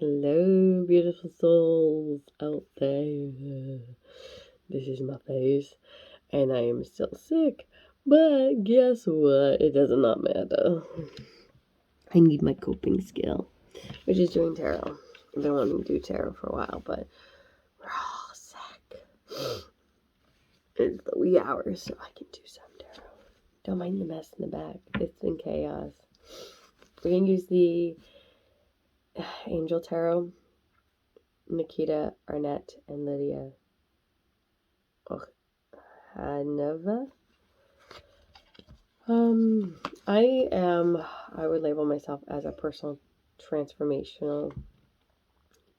Hello, beautiful souls out there. This is my face, and I am still sick. But guess what? It does not matter. I need my coping skill, which is doing tarot. I've been wanting to do tarot for a while, but we're all sick. It's the wee hours, so I can do some tarot. Don't mind the mess in the back. It's been chaos. We're going to use the Angel Tarot. Nikita, Arnett, and Lydia Hanova. I would label myself as a personal transformational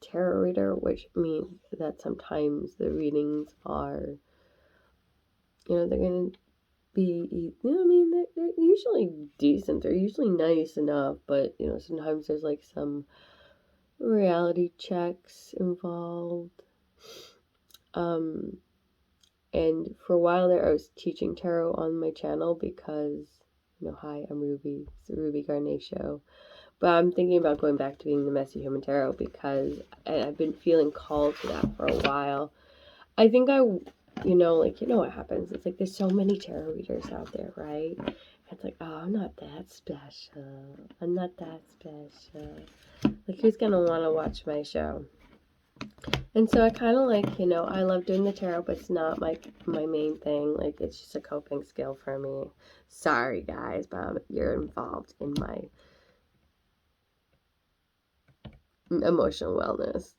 tarot reader, which means that sometimes the readings are, they're going to be, they're usually decent. They're usually nice enough, but, sometimes there's like some reality checks involved. And for a while there, I was teaching tarot on my channel because, hi, I'm Ruby. It's the Ruby Garnet Show. But I'm thinking about going back to being the Messy Human Tarot because I've been feeling called to that for a while. I think what happens? It's like there's so many tarot readers out there, right? It's like, oh, I'm not that special. I'm not that special. Like, who's going to want to watch my show? And so I kind of I love doing the tarot, but it's not my main thing. Like, it's just a coping skill for me. Sorry, guys, but you're involved in my emotional wellness,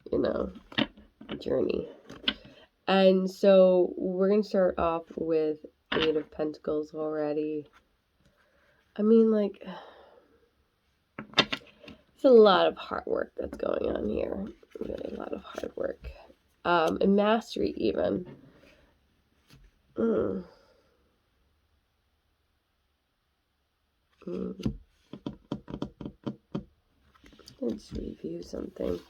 journey. And so we're going to start off with Eight of Pentacles already. I mean, it's a lot of hard work that's going on here. Really a lot of hard work. And mastery, even. Let's review something.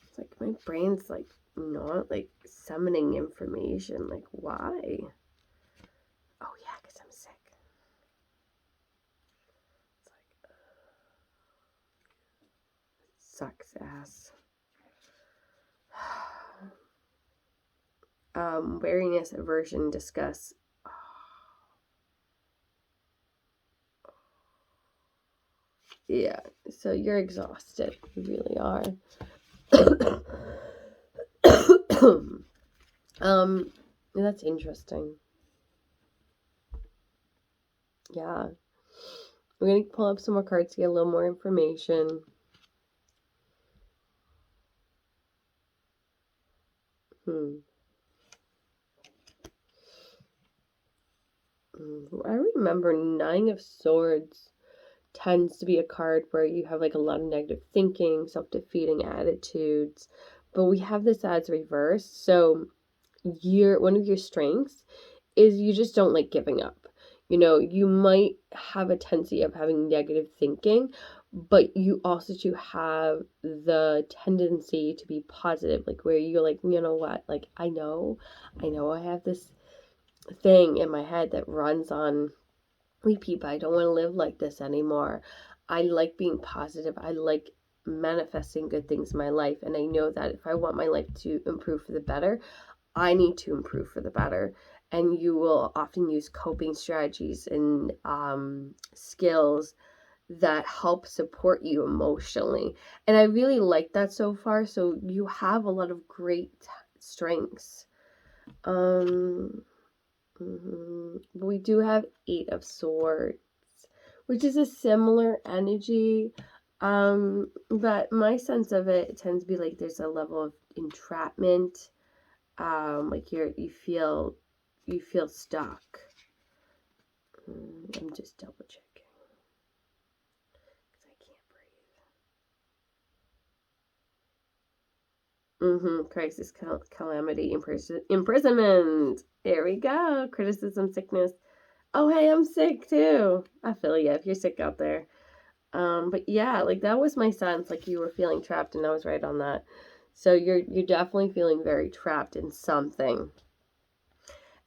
It's like my brain's not summoning information. Like, why? Oh yeah, because I'm sick. It's like sucks ass. Wariness, aversion, disgust. Yeah, so you're exhausted. You really are. That's interesting. Yeah. We're going to pull up some more cards to get a little more information. I remember Nine of Swords tends to be a card where you have a lot of negative thinking, self-defeating attitudes, but we have this as reverse. So one of your strengths is you just don't like giving up. You might have a tendency of having negative thinking, but you also do have the tendency to be positive, where you're you know what, I know I have this thing in my head that runs on repeat, but I don't want to live like this anymore. I like being positive. I like manifesting good things in my life, and I know that if I want my life to improve for the better, I need to improve for the better. And you will often use coping strategies and skills that help support you emotionally. And I really like that so far. So you have a lot of great strengths. We do have Eight of Swords, which is a similar energy. But my sense of it tends to be there's a level of entrapment. You feel stuck. I'm just double checking because I can't breathe. Crisis, calamity, imprisonment. There we go. Criticism, sickness. Oh, hey, I'm sick too. I feel you if you're sick out there. But yeah, that was my sense. You were feeling trapped, and I was right on that. So you're definitely feeling very trapped in something.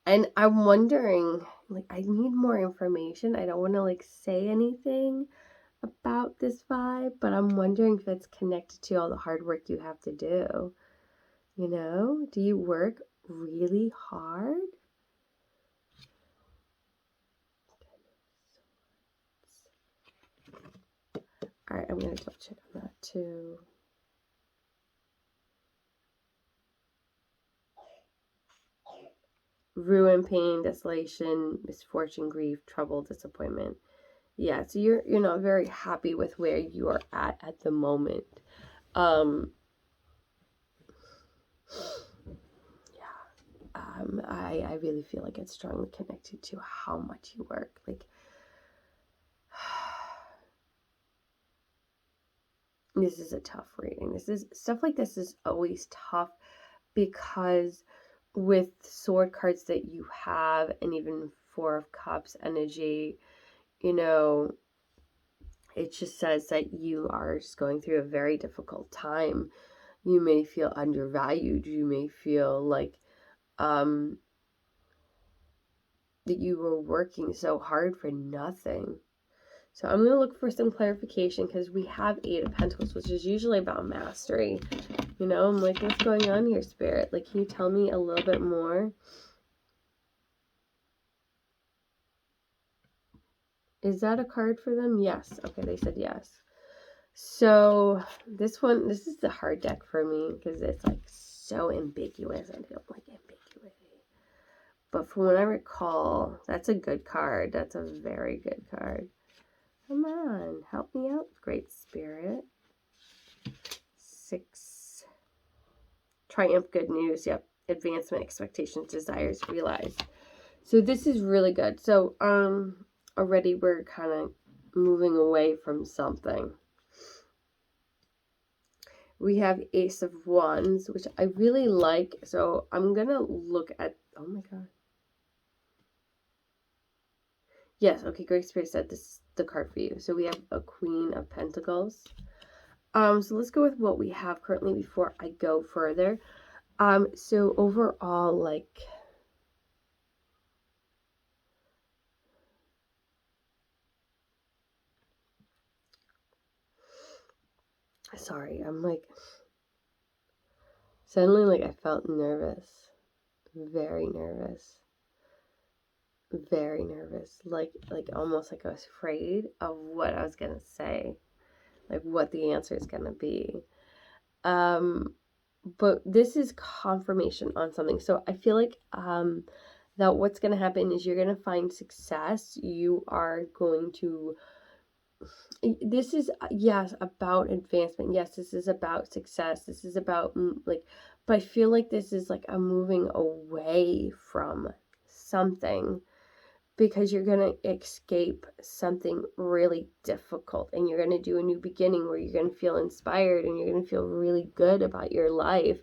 And I'm wondering, I need more information. I don't want to say anything about this vibe, but I'm wondering if it's connected to all the hard work you have to do. You know, do you work really hard? All right, I'm going to double check on that too. Ruin, pain, desolation, misfortune, grief, trouble, disappointment. Yeah, so you're not very happy with where you are at the moment. I really feel like it's strongly connected to how much you work. Like, this is a tough reading. This is stuff like this is always tough because with sword cards that you have, and even Four of Cups energy, you know, it just says that you are just going through a very difficult time. You may feel undervalued. You may feel like that you were working so hard for nothing. So I'm going to look for some clarification because we have Eight of Pentacles, which is usually about mastery. You know, I'm like, what's going on here, Spirit? Like, can you tell me a little bit more? Is that a card for them? Yes. Okay, they said yes. So this is the hard deck for me because it's like so ambiguous. I don't like ambiguity. But from what I recall, that's a good card. That's a very good card. Come on, help me out, Great Spirit. 6. Triumph, good news. Yep. Advancement, expectations, desires, realized. So this is really good. So already we're kind of moving away from something. We have Ace of Wands, which I really like. So I'm going to look at, oh my God. Yes, okay, Great Spirit said this is the card for you. So we have a Queen of Pentacles. So let's go with what we have currently before I go further. So overall, like, sorry, I'm like, suddenly, like, I felt nervous. Very nervous. Very nervous. Like almost like I was afraid of what I was gonna say. Like, what the answer is gonna be. But this is confirmation on something. So I feel like, that what's gonna happen is you're gonna find success. You are going to, this is, yes, about advancement. Yes, this is about success. This is about like, but I feel like this is like a moving away from something because you're going to escape something really difficult and you're going to do a new beginning where you're going to feel inspired and you're going to feel really good about your life,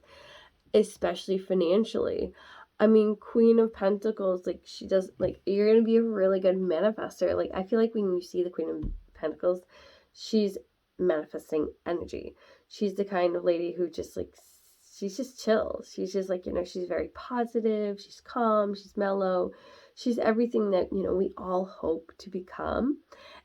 especially financially. I mean, Queen of Pentacles, like, she does, like, you're going to be a really good manifester. Like, I feel like when you see the Queen of Pentacles, she's manifesting energy. She's the kind of lady who just, like, she's just chill. She's just, like, you know, she's very positive. She's calm. She's mellow. She's everything that, you know, we all hope to become.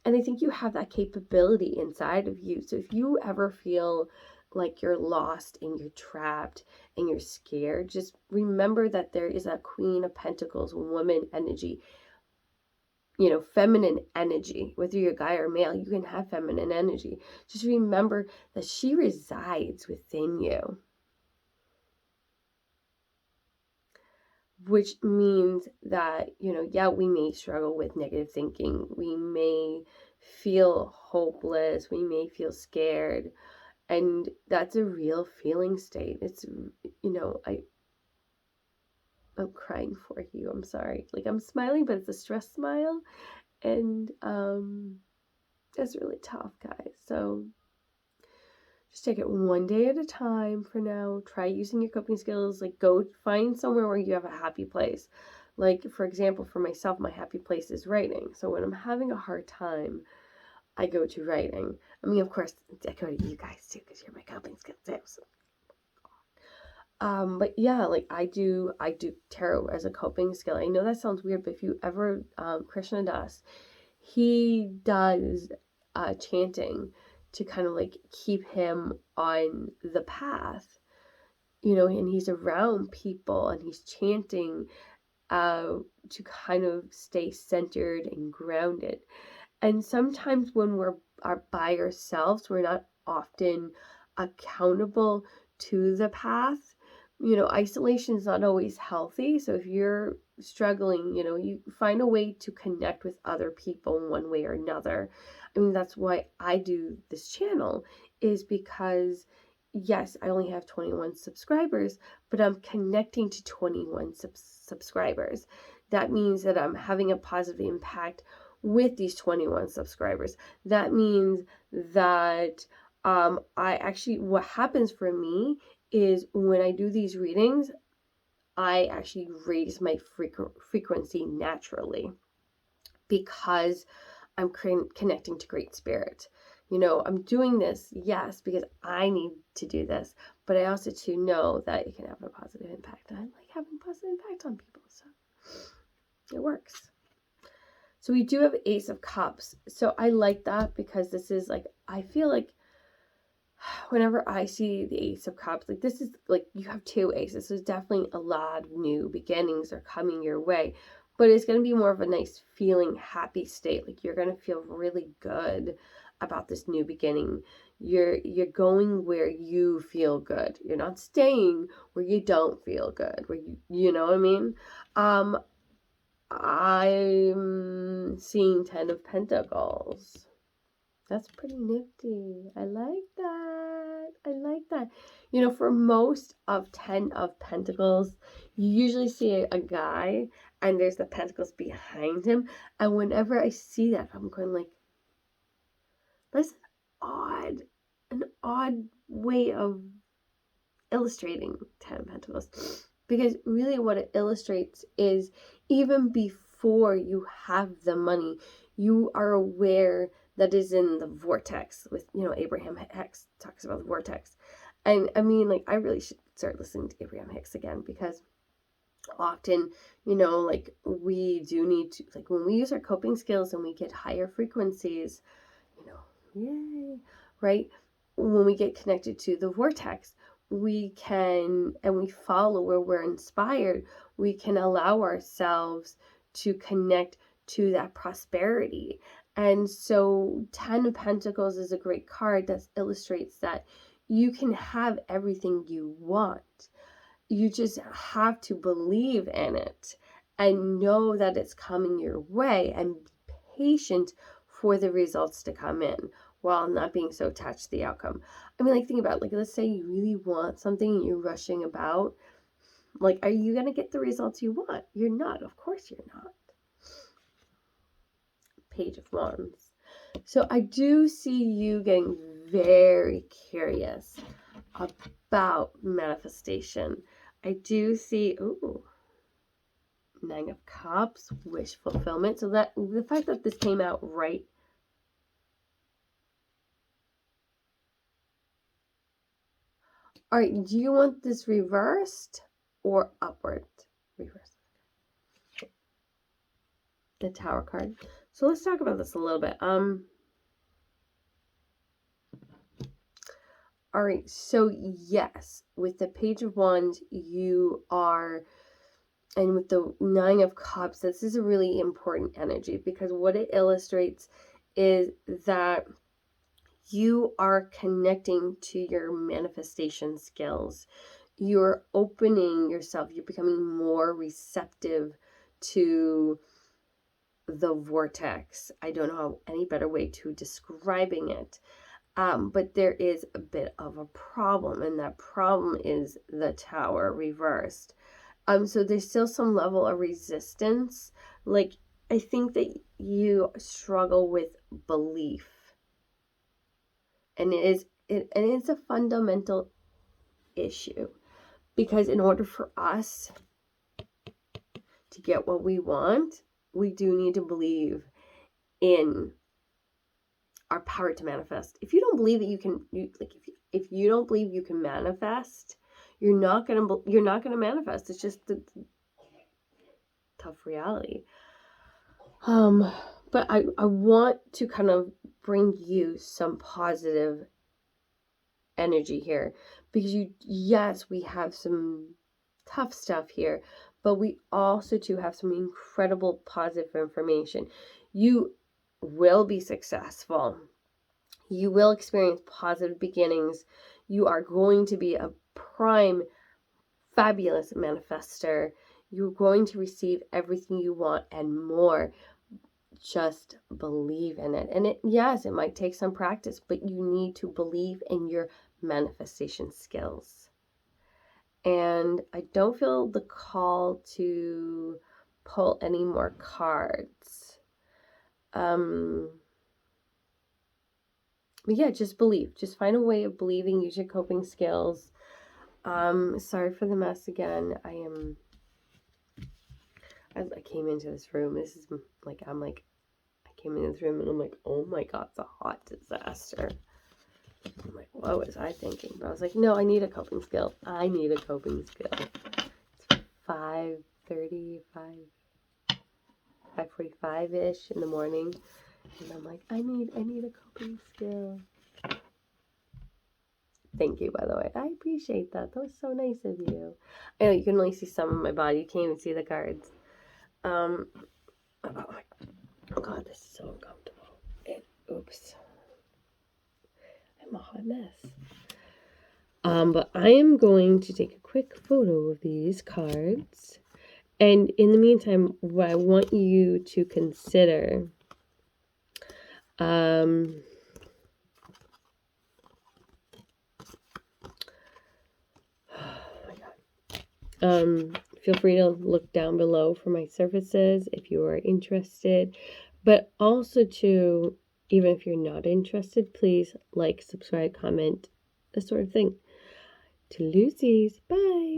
And I think you have that capability inside of you. So if you ever feel like you're lost and you're trapped and you're scared, just remember that there is a Queen of Pentacles woman energy, you know, feminine energy. Whether you're a guy or male, you can have feminine energy. Just remember that she resides within you, which means that, you know, yeah, we may struggle with negative thinking. We may feel hopeless. We may feel scared. And that's a real feeling state. It's, you know, I'm crying for you. I'm sorry. Like, I'm smiling, but it's a stress smile. And it's really tough, guys. So just take it one day at a time for now. Try using your coping skills. Like, go find somewhere where you have a happy place. Like, for example, for myself, my happy place is writing. So when I'm having a hard time, I go to writing. I mean, of course, I go to you guys too, because you're my coping skills too. So. But yeah, like, I do tarot as a coping skill. I know that sounds weird, but if you ever, Krishna Das, he does chanting to kind of like keep him on the path, you know, and he's around people and he's chanting to kind of stay centered and grounded. And sometimes when are by ourselves, we're not often accountable to the path. You know, isolation is not always healthy. So if you're struggling, you know, you find a way to connect with other people in one way or another. I mean, that's why I do this channel, is because yes, I only have 21 subscribers, but I'm connecting to 21 subscribers. That means that I'm having a positive impact with these 21 subscribers. That means that I actually, what happens for me is when I do these readings, I actually raise my frequency naturally because I'm connecting to Great Spirit. You know, I'm doing this, yes, because I need to do this, but I also too know that it can have a positive impact. I like having a positive impact on people, so it works. So we do have Ace of Cups. So I like that because this is like, I feel like whenever I see the Ace of Cups, like this is like, you have two aces. So there's definitely a lot of new beginnings are coming your way, but it's going to be more of a nice feeling, happy state. Like you're going to feel really good about this new beginning. You're going where you feel good. You're not staying where you don't feel good, where you know what I mean? I'm seeing 10 of Pentacles. That's pretty nifty. I like that. I like that. You know, for most of 10 of Pentacles, you usually see a guy and there's the Pentacles behind him. And whenever I see that, I'm going like, that's an odd way of illustrating 10 of Pentacles. Because really what it illustrates is even before you have the money, you are aware that is in the vortex. With, you know, Abraham Hicks talks about the vortex. And I mean, like, I really should start listening to Abraham Hicks again, because often, you know, like, we do need to, like, when we use our coping skills and we get higher frequencies, you know, yay, right? When we get connected to the vortex, we can, and we follow where we're inspired, we can allow ourselves to connect to that prosperity. And so 10 of Pentacles is a great card that illustrates that you can have everything you want. You just have to believe in it and know that it's coming your way, and be patient for the results to come in while not being so attached to the outcome. I mean, like, think about it. Like, let's say you really want something and you're rushing about. Like, are you going to get the results you want? You're not. Of course you're not. Page of Wands. So I do see you getting very curious about manifestation. I do see, ooh, Nine of Cups, wish fulfillment. So that the fact that this came out right. All right, do you want this reversed or upward? Reversed. The Tower card. So let's talk about this a little bit. All right, so yes, with the Page of Wands, you are, and with the Nine of Cups, this is a really important energy, because what it illustrates is that you are connecting to your manifestation skills. You're opening yourself. You're becoming more receptive to the vortex. I don't know any better way to describing it. But there is a bit of a problem, and that problem is the Tower reversed. So there's still some level of resistance. Like, I think that you struggle with belief. And it's a fundamental issue, because in order for us to get what we want, we do need to believe in our power to manifest. If you don't believe that you can, if you don't believe you can manifest, you're not gonna manifest. It's just the tough reality. But I want to kind of bring you some positive energy here, because yes, we have some tough stuff here, but we also too have some incredible positive information. You will be successful. You will experience positive beginnings. You are going to be a prime, fabulous manifester. You're going to receive everything you want and more. Just believe in it. And yes, it might take some practice, but you need to believe in your manifestation skills. And I don't feel the call to pull any more cards. But yeah, just believe. Just find a way of believing. Use your coping skills. Sorry for the mess again. I came into this room. This is like, I came into this room and I'm like, oh my God, it's a hot disaster. I'm like, what was I thinking? But I was like, no, I need a coping skill. I need a coping skill. It's 5:30, 5:45-ish in the morning. And I'm like, I need a coping skill. Thank you, by the way. I appreciate that. That was so nice of you. I know you can only see some of my body. You can't even see the cards. Oh God, this is so uncomfortable. Oops. I'm a hot mess. But I am going to take a quick photo of these cards. And in the meantime, what I want you to consider, feel free to look down below for my services if you are interested. But also to, even if you're not interested, please like, subscribe, comment, this sort of thing. To Lucy's. Bye.